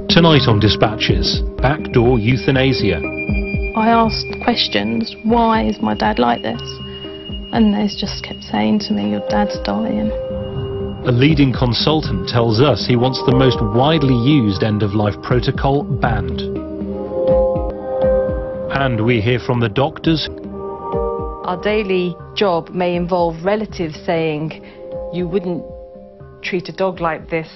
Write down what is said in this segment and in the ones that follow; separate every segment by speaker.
Speaker 1: Tonight on Dispatches, backdoor euthanasia.
Speaker 2: I asked questions, why is my dad like this? And they just kept saying to me, your dad's dying.
Speaker 1: A leading consultant tells us he wants the most widely used end-of-life protocol banned. And we hear from the doctors.
Speaker 3: Our daily job may involve relatives saying, you wouldn't treat a dog like this.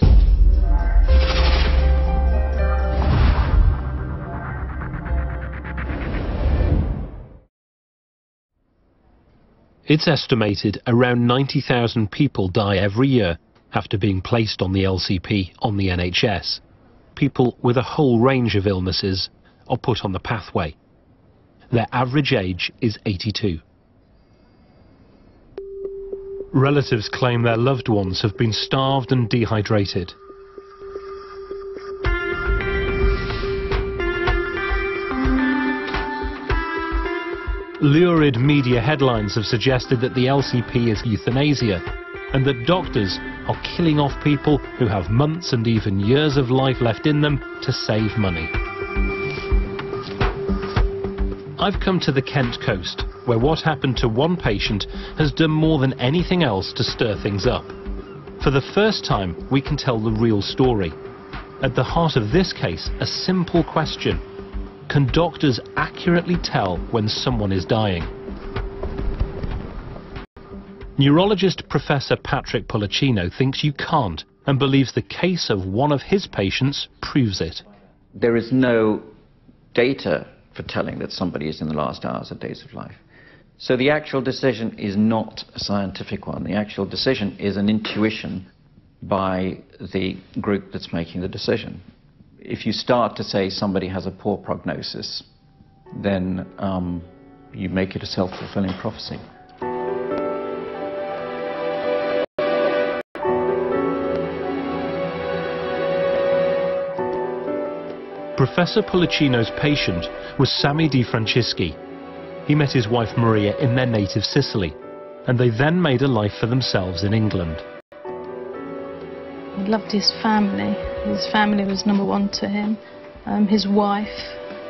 Speaker 1: It's estimated around 90,000 people die every year after being placed on the LCP on the NHS. People with a whole range of illnesses are put on the pathway. Their average age is 82. Relatives claim their loved ones have been starved and dehydrated. Lurid media headlines have suggested that the LCP is euthanasia and that doctors are killing off people who have months and even years of life left in them to save money. I've come to the Kent coast, where what happened to one patient has done more than anything else to stir things up. For the first time, we can tell the real story. At the heart of this case, a simple question. Can doctors accurately tell when someone is dying? Neurologist Professor Patrick Pollicino thinks you can't and believes the case of one of his patients proves it.
Speaker 4: There is no data for telling that somebody is in the last hours or days of life. So the actual decision is not a scientific one. The actual decision is an intuition by the group that's making the decision. If you start to say somebody has a poor prognosis, then you make it a self-fulfilling prophecy.
Speaker 1: Professor Pollicino's patient was Sammy Di Francisci. He met his wife Maria in their native Sicily, and they then made a life for themselves in England.
Speaker 2: He loved his family. His family was number one to him. His wife,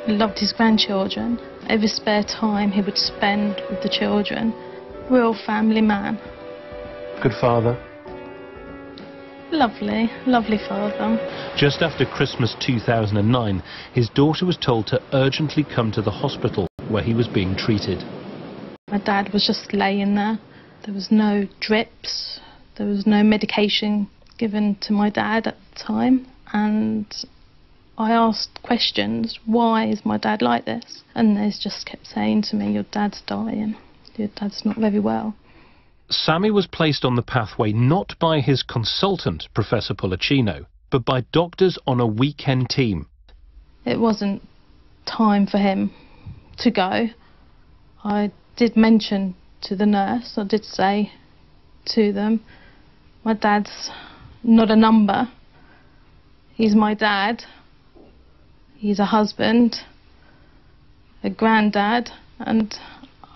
Speaker 2: he loved his grandchildren. Every spare time he would spend with the children. Real family man.
Speaker 1: Good father.
Speaker 2: Lovely, lovely father.
Speaker 1: Just after Christmas 2009, his daughter was told to urgently come to the hospital where he was being treated.
Speaker 2: My dad was just laying there. There was no drips. There was no medication given to my dad at the time, and I asked questions, why is my dad like this? And they just kept saying to me, your dad's dying, your dad's not very well.
Speaker 1: Sammy was placed on the pathway not by his consultant, Professor Pollicino, but by doctors on a weekend team.
Speaker 2: It wasn't time for him to go. I did mention to the nurse, I did say to them, my dad's not a number. He's my dad. He's a husband, a granddad, and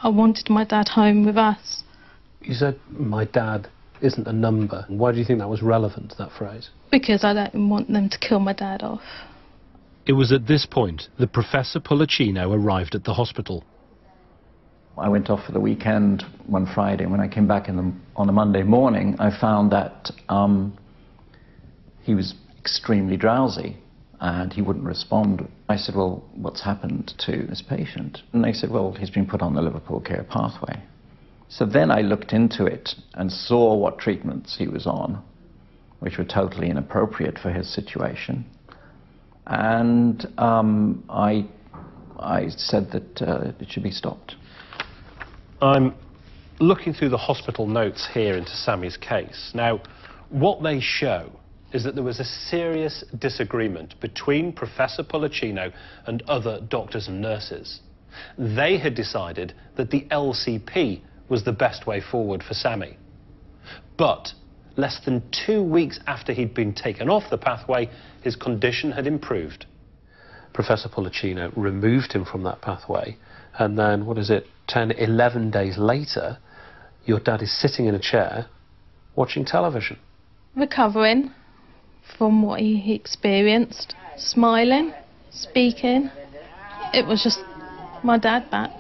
Speaker 2: I wanted my dad home with us.
Speaker 5: You said my dad isn't a number. Why do you think that was relevant, that phrase?
Speaker 2: Because I don't want them to kill my dad off.
Speaker 1: It was at this point that Professor Pollicino arrived at the hospital.
Speaker 4: I went off for the weekend one Friday. When I came back on a Monday morning, I found that he was extremely drowsy and he wouldn't respond. I said, well, what's happened to this patient? And they said, well, he's been put on the Liverpool care pathway. So then I looked into it and saw what treatments he was on, which were totally inappropriate for his situation. And I said that it should be stopped.
Speaker 5: I'm looking through the hospital notes here into Sammy's case. Now, what they show is that there was a serious disagreement between Professor Pollicino and other doctors and nurses. They had decided that the LCP was the best way forward for Sammy. But less than 2 weeks after he'd been taken off the pathway, his condition had improved. Professor Pollicino removed him from that pathway, and then, 10, 11 days later, your dad is sitting in a chair watching television.
Speaker 2: Recovering, from what he experienced. Smiling, speaking. It was just my dad back.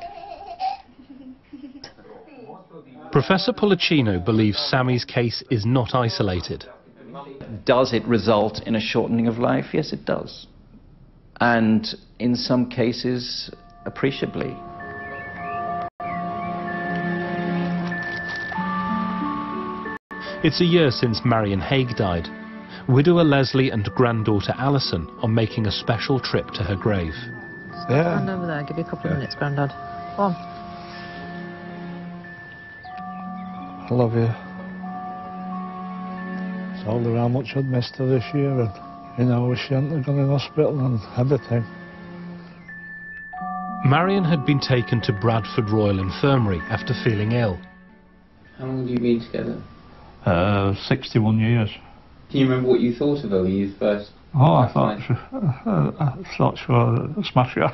Speaker 1: Professor Policino believes Sammy's case is not isolated.
Speaker 4: Does it result in a shortening of life? Yes, it does. And in some cases, appreciably.
Speaker 1: It's a year since Marion Haig died. Widower Leslie and granddaughter Alison are making a special trip to her grave.
Speaker 6: Yeah.
Speaker 3: Stand over there, give you a couple of minutes, Grandad. Go on.
Speaker 6: I love you. Told her how much I'd missed her this year, and you know, she hadn't gone in hospital and everything.
Speaker 1: Marion had been taken to Bradford Royal Infirmary after feeling ill.
Speaker 7: How long have you been together?
Speaker 6: 61 years.
Speaker 7: Do you remember what you thought of her when you first...
Speaker 6: Oh, I thought she was a smasher.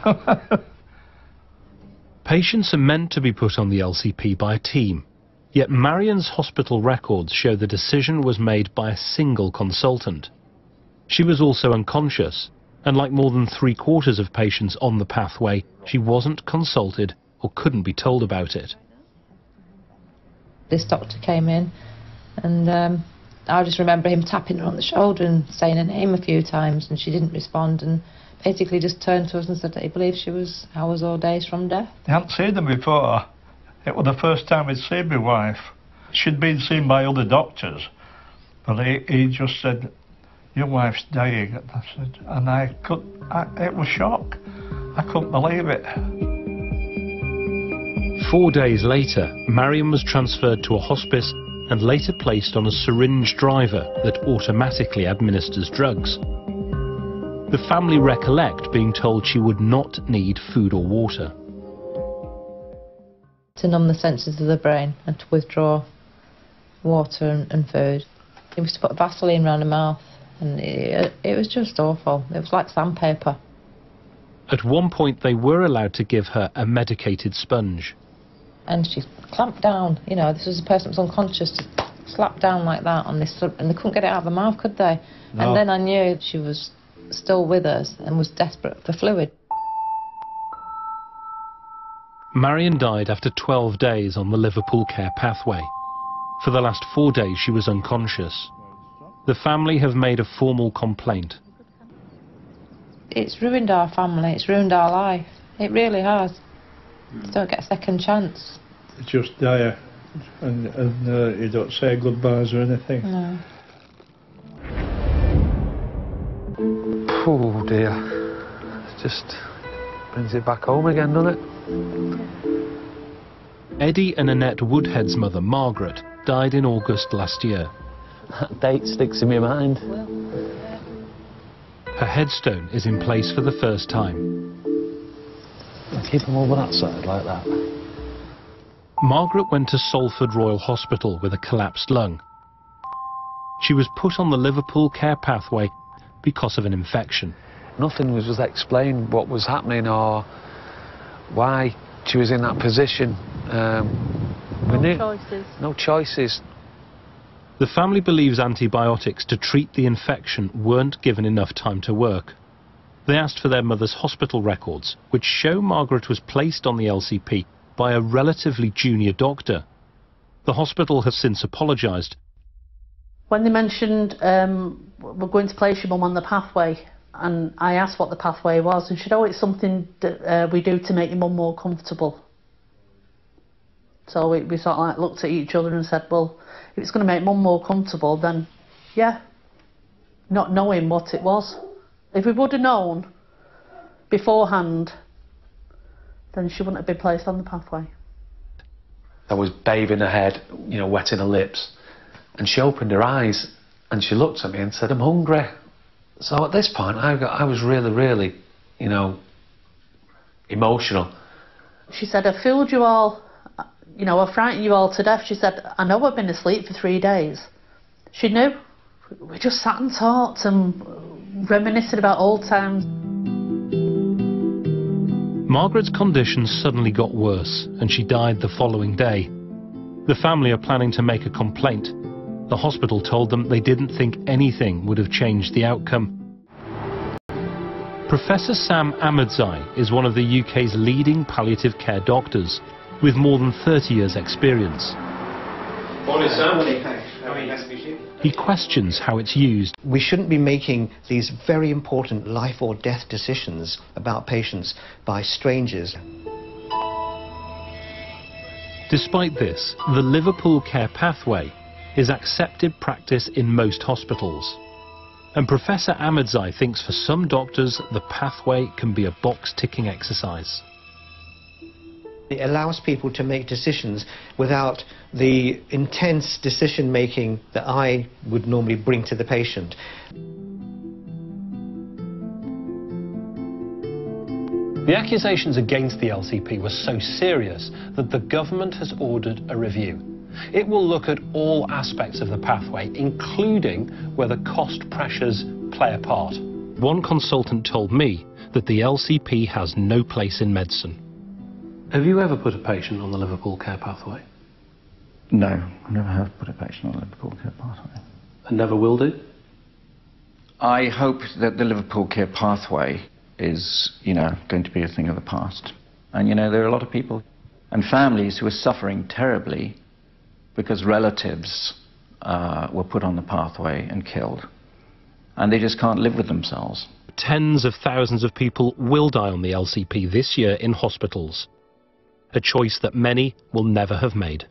Speaker 1: Patients are meant to be put on the LCP by a team. Yet Marion's hospital records show the decision was made by a single consultant. She was also unconscious, and like more than 3/4 of patients on the pathway, she wasn't consulted or couldn't be told about it.
Speaker 3: This doctor came in, and I just remember him tapping her on the shoulder and saying her name a few times, and she didn't respond, and basically just turned to us and said that he believed she was hours or days from death.
Speaker 6: I hadn't seen them before. It was the first time I'd seen my wife. She'd been seen by other doctors, but he just said, "Your wife's dying." And I said, and it was shock. I couldn't believe it.
Speaker 1: 4 days later, Marion was transferred to a hospice and later placed on a syringe driver that automatically administers drugs. The family recollect being told she would not need food or water.
Speaker 3: To numb the senses of the brain and to withdraw water and food. He was to put Vaseline around her mouth, and it was just awful. It was like sandpaper.
Speaker 1: At one point they were allowed to give her a medicated sponge.
Speaker 3: And she clamped down, you know, this was a person that was unconscious, to slap down like that on this, and they couldn't get it out of her mouth, could they? No. And then I knew she was still with us and was desperate for fluid.
Speaker 1: Marion died after 12 days on the Liverpool care pathway. For the last 4 days she was unconscious. The family have made a formal complaint.
Speaker 3: It's ruined our family, it's ruined our life. It really has. You don't get a second chance.
Speaker 6: It's just dire, and you don't say goodbyes or anything.
Speaker 3: No.
Speaker 8: Oh dear. It just brings it back home again, doesn't it?
Speaker 1: Eddie and Annette Woodhead's mother, Margaret, died in August last year.
Speaker 8: That date sticks in my mind.
Speaker 1: Her headstone is in place for the first time.
Speaker 8: Keep them over that side like that.
Speaker 1: Margaret went to Salford Royal Hospital with a collapsed lung. She was put on the Liverpool care pathway because of an infection.
Speaker 8: Nothing was explained what was happening or why she was in that position. No choices.
Speaker 1: The family believes antibiotics to treat the infection weren't given enough time to work. They asked for their mother's hospital records, which show Margaret was placed on the LCP by a relatively junior doctor. The hospital has since apologised.
Speaker 9: When they mentioned we're going to place your mum on the pathway, and I asked what the pathway was, and she said, "Oh, it's something that we do to make your mum more comfortable." So we sort of like looked at each other and said, well, if it's going to make mum more comfortable, then yeah, not knowing what it was. If we would have known beforehand, then she wouldn't have been placed on the pathway.
Speaker 8: I was bathing her head, you know, wetting her lips, and she opened her eyes and she looked at me and said, "I'm hungry." So at this point I was really, you know, emotional.
Speaker 9: She said, "I fooled you all, you know, I frightened you all to death." She said, "I know I've been asleep for 3 days." She knew. We just sat and talked and reminiscing about old times.
Speaker 1: Margaret's condition suddenly got worse and she died the following day. The family are planning to make a complaint. The hospital told them they didn't think anything would have changed the outcome. Professor Sam Ahmadzai is one of the UK's leading palliative care doctors, with more than 30 years' experience.
Speaker 10: Morning, Sam. Nice to meet you.
Speaker 1: He questions how it's used.
Speaker 10: We shouldn't be making these very important life or death decisions about patients by strangers.
Speaker 1: Despite this, the Liverpool care pathway is accepted practice in most hospitals. And Professor Ahmadzai thinks for some doctors the pathway can be a box-ticking exercise.
Speaker 10: It allows people to make decisions without the intense decision-making that I would normally bring to the patient.
Speaker 5: The accusations against the LCP were so serious that the government has ordered a review. It will look at all aspects of the pathway, including whether cost pressures play a part.
Speaker 1: One consultant told me that the LCP has no place in medicine.
Speaker 8: Have you ever put a patient on the Liverpool care pathway?
Speaker 4: No, I never have put a patient on the Liverpool care pathway.
Speaker 8: And never will do?
Speaker 4: I hope that the Liverpool care pathway is, going to be a thing of the past. And, there are a lot of people and families who are suffering terribly because relatives were put on the pathway and killed. And they just can't live with themselves.
Speaker 1: Tens of thousands of people will die on the LCP this year in hospitals. A choice that many will never have made.